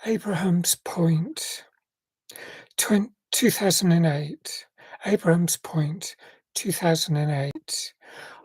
Abraham's Point, 2008. Abraham's Point, 2008.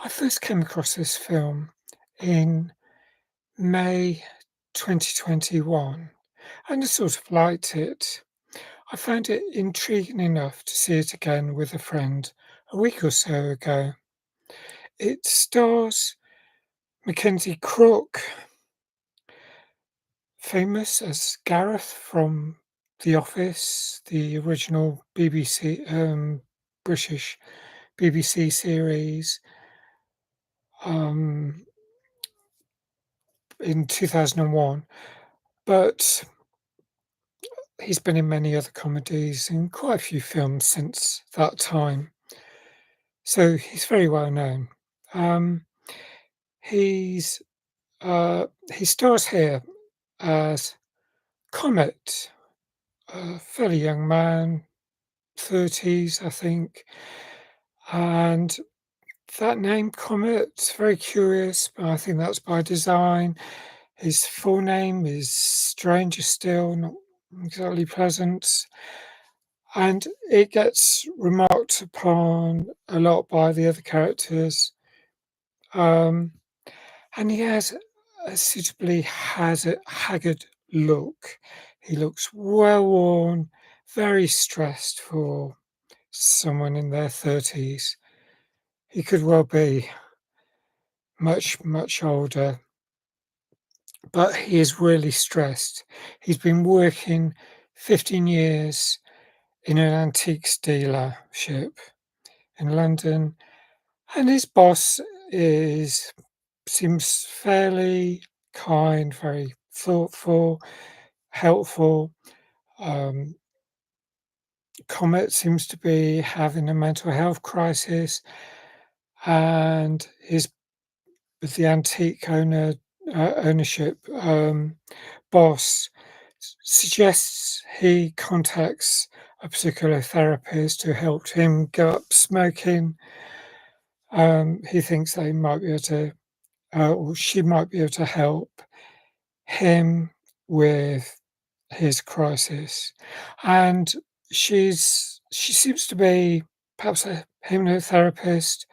I first came across this film in May 2021 and I sort of liked it. I found it intriguing enough to see it again with a friend a week or so ago. It stars Mackenzie Crook, famous as Gareth from The Office, the original BBC, British BBC series, um, in 2001. But he's been in many other comedies and quite a few films since that time. So he's very well known. Um, he's he stars here as Comet, a fairly young man, 30s, I think. And that name, Comet, very curious, but I think that's by design. His full name is stranger still, not exactly pleasant. And it gets remarked upon a lot by the other characters. Um, and he has a suitably haggard look. He looks well worn, very stressed for someone in their 30s. He could well be much, much older, but he is really stressed. He's been working 15 years in an antiques dealership in London, and his boss is seems fairly kind, very thoughtful, helpful. Um, Comet seems to be having a mental health crisis, and his with the antique ownership boss suggests he contacts a particular therapist who helped him give up smoking. He thinks they might be able to, or she might be able to help him with his crisis. And she seems to be perhaps a hypnotherapist,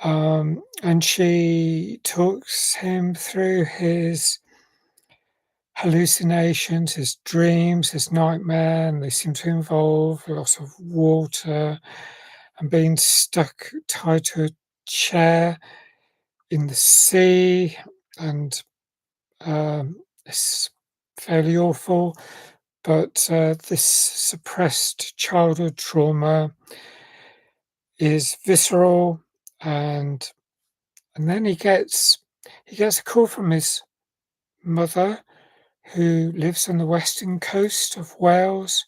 and she talks him through his hallucinations, his dreams, his nightmare, and they seem to involve a lot of water and being stuck tied to a chair in the sea, and it's fairly awful. But this suppressed childhood trauma is visceral, and then he gets a call from his mother who lives on the western coast of Wales.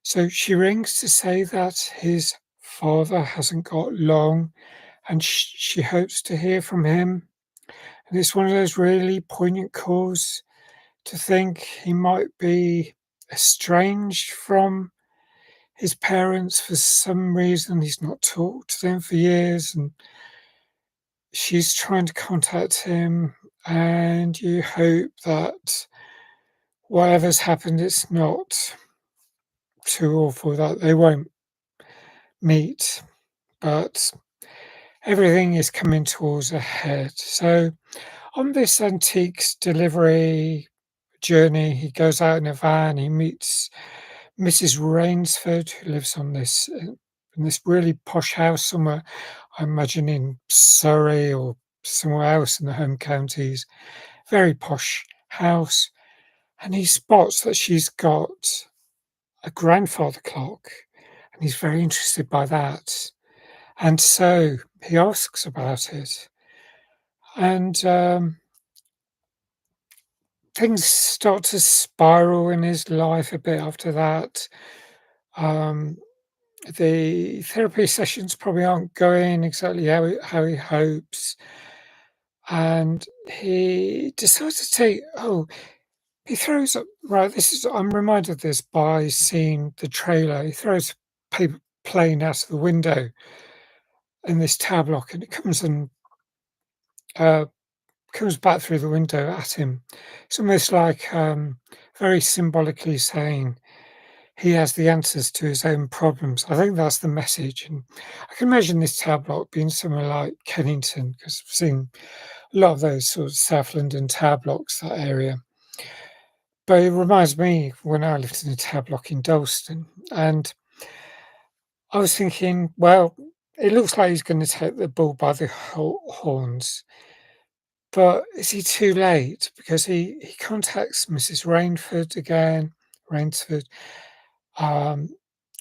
So she rings to say that his father hasn't got long, and she hopes to hear from him. And it's one of those really poignant calls to think he might be estranged from his parents for some reason. He's not talked to them for years, and she's trying to contact him. And you hope that whatever's happened, it's not too awful, that they won't meet. But everything is coming towards a head. So on this antiques delivery journey, he goes out in a van. He meets Mrs. Rainsford, who lives on this in this really posh house somewhere, I imagine in Surrey or somewhere else in the home counties. Very posh house, and he spots that she's got a grandfather clock, and he's very interested by that. And so he asks about it, and things start to spiral in his life a bit after that. Um, the therapy sessions probably aren't going exactly how he hopes, and he decides to take. Oh, he throws up. Right, this is. I'm reminded of this by seeing the trailer. He throws a paper plane out of the window in this tab lock, and it uh, comes back through the window at him. It's almost like very symbolically saying he has the answers to his own problems. I think that's the message, and I can imagine this tower block being somewhere like Kennington, because I've seen a lot of those sort of South London tower blocks, that area. But it reminds me when I lived in a tower block in Dalston, and I was thinking, well, it looks like he's going to take the bull by the horns, but is he too late? Because he contacts Mrs. Rainford again, Rainsford, um,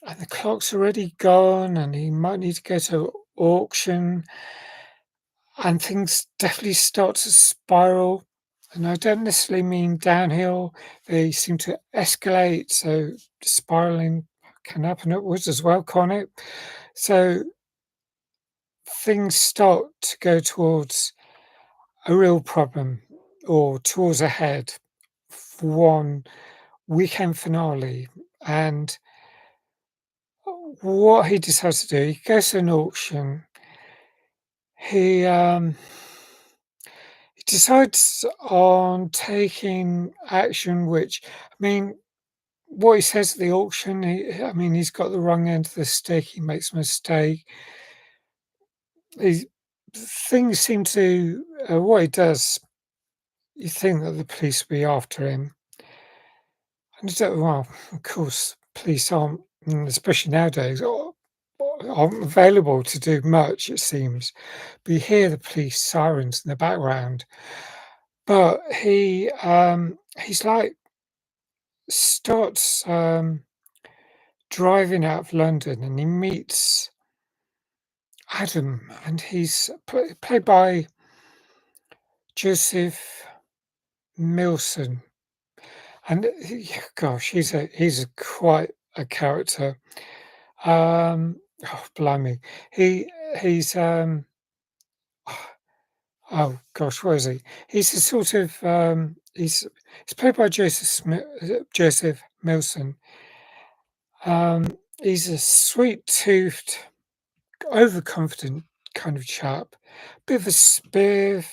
and the clock's already gone, and he might need to go to auction, and things definitely start to spiral. And I don't necessarily mean downhill; they seem to escalate. So spiraling can happen upwards as well, can't it? So things start to go towards a real problem or towards a head for one weekend finale. And what he decides to do, he goes to an auction. He he decides on taking action, which I mean, what he says at the auction, I mean, he's got the wrong end of the stick. He makes a mistake. He, things seem to what he does. You think that the police will be after him, and well, of course, police aren't, especially nowadays, aren't available to do much. It seems, but you hear the police sirens in the background. But he's like starts driving out of London, and he meets Adam, and he's played by Joseph Milson. And gosh, he's a quite a character. Oh, blimey, he he's oh gosh, what is he? He's a sort of he's played by Joseph Milson. Um, he's a sweet-toothed, overconfident kind of chap, bit of a spiv.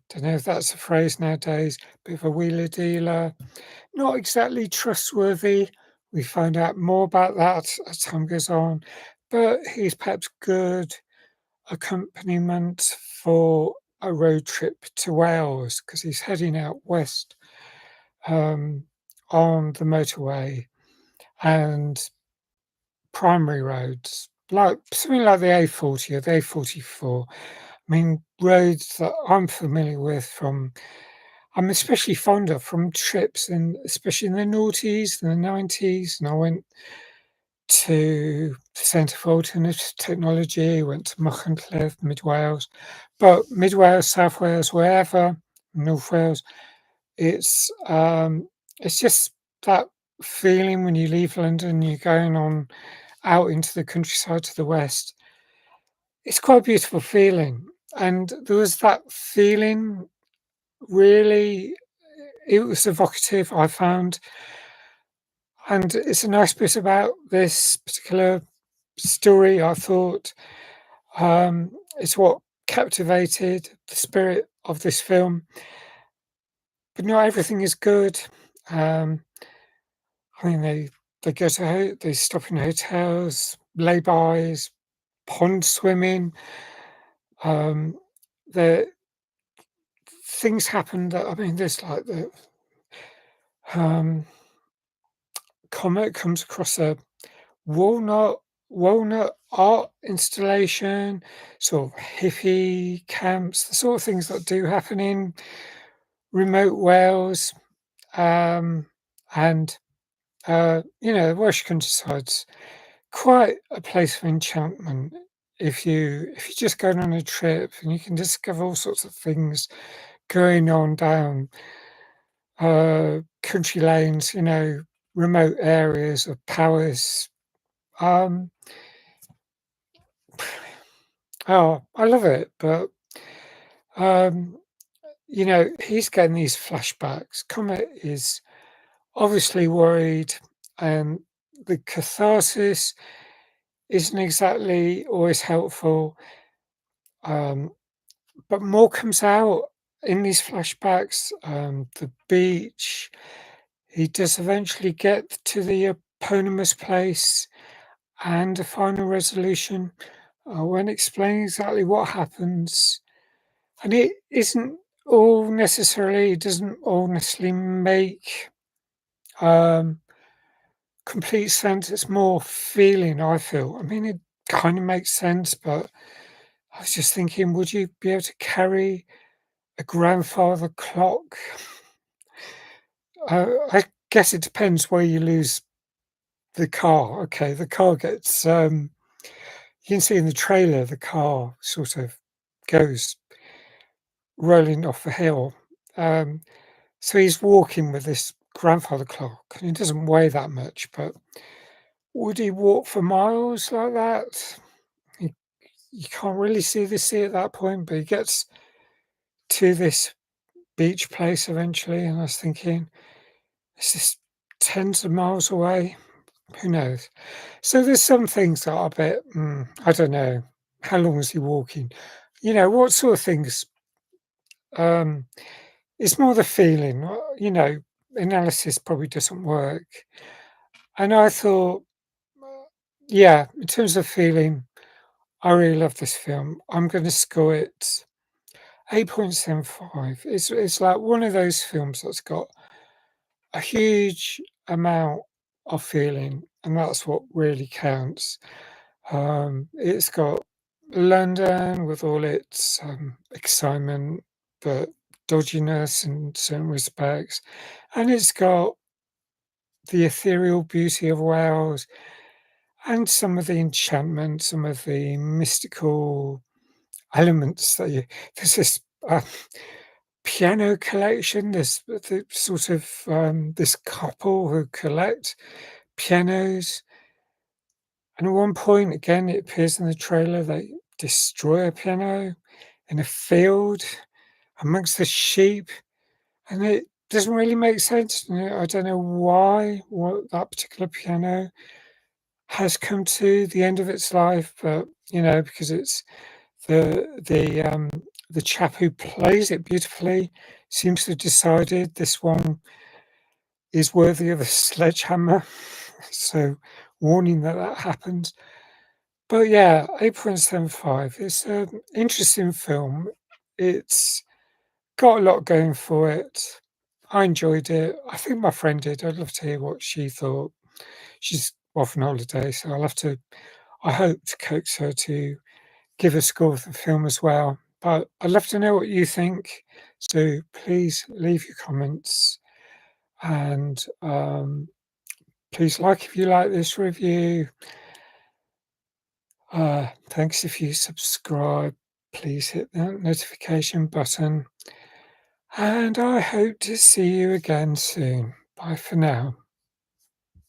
Don't know if that's a phrase nowadays. Bit of a wheeler dealer, not exactly trustworthy. We find out more about that as time goes on, but he's perhaps good accompaniment for a road trip to Wales because he's heading out west um, on the motorway and primary roads, like something like the A40 or the A44. I mean, roads that I'm familiar with from I'm especially fond of from trips, and especially in the noughties and the 90s. And I went to the Centre for Alternative Technology, went to Machynlleth, Mid Wales, but Mid Wales, South Wales, wherever, North Wales, it's it's just that feeling when you leave London, you're going on out into the countryside to the west. It's quite a beautiful feeling, and there was that feeling really. It was evocative, I found, and it's a nice bit about this particular story. I thought it's what captivated the spirit of this film, but not everything is good. Um, I mean, they go to they stop in hotels, lay-bys, pond swimming. Um, the things happen that I mean, there's like the um, comet comes across a walnut walnut art installation, sort of hippie camps, the sort of things that do happen in remote Wales, um, and Welsh countryside's quite a place of enchantment. If you just go on a trip and you can discover all sorts of things going on down country lanes, remote areas of Powys. Um, oh, I love it, but um, he's getting these flashbacks. Comet is obviously worried, and the catharsis isn't exactly always helpful. Um, but more comes out in these flashbacks. The beach, he does eventually get to the eponymous place and a final resolution, when explaining exactly what happens. And it doesn't all necessarily make um, complete sense. It's more feeling, I feel. I mean, it kind of makes sense, but I was just thinking, would you be able to carry a grandfather clock? I guess it depends where you lose the car. Okay, the car gets, you can see in the trailer, the car sort of goes rolling off a hill. Um, so he's walking with this grandfather clock, and it doesn't weigh that much, but would he walk for miles like that? You, you can't really see the sea at that point, but he gets to this beach place eventually, and I was thinking, is this tens of miles away? Who knows? So there's some things that are a bit, I don't know. How long is he walking? What sort of things? Um, it's more the feeling, analysis probably doesn't work. And I thought, yeah, in terms of feeling, I really love this film. I'm going to score it 8.75. It's like one of those films that's got a huge amount of feeling, and that's what really counts. It's got London with all its excitement, but dodginess in certain respects, and it's got the ethereal beauty of Wales and some of the enchantment, some of the mystical elements that you. There's this piano collection. There's the sort of this couple who collect pianos, and at one point, again, it appears in the trailer, they destroy a piano in a field amongst the sheep, and it doesn't really make sense. I don't know why what that particular piano has come to the end of its life, but because it's the chap who plays it beautifully seems to have decided this one is worthy of a sledgehammer. So, warning that that happens. But yeah, 8.75. It's an interesting film. It's got a lot going for it. I enjoyed it. I think my friend did. I'd love to hear what she thought. She's off on holiday, so I hope to coax her to give a score for the film as well. But I'd love to know what you think. So please leave your comments and please like if you like this review. Thanks if you subscribe. Please hit that notification button. And I hope to see you again soon. Bye for now.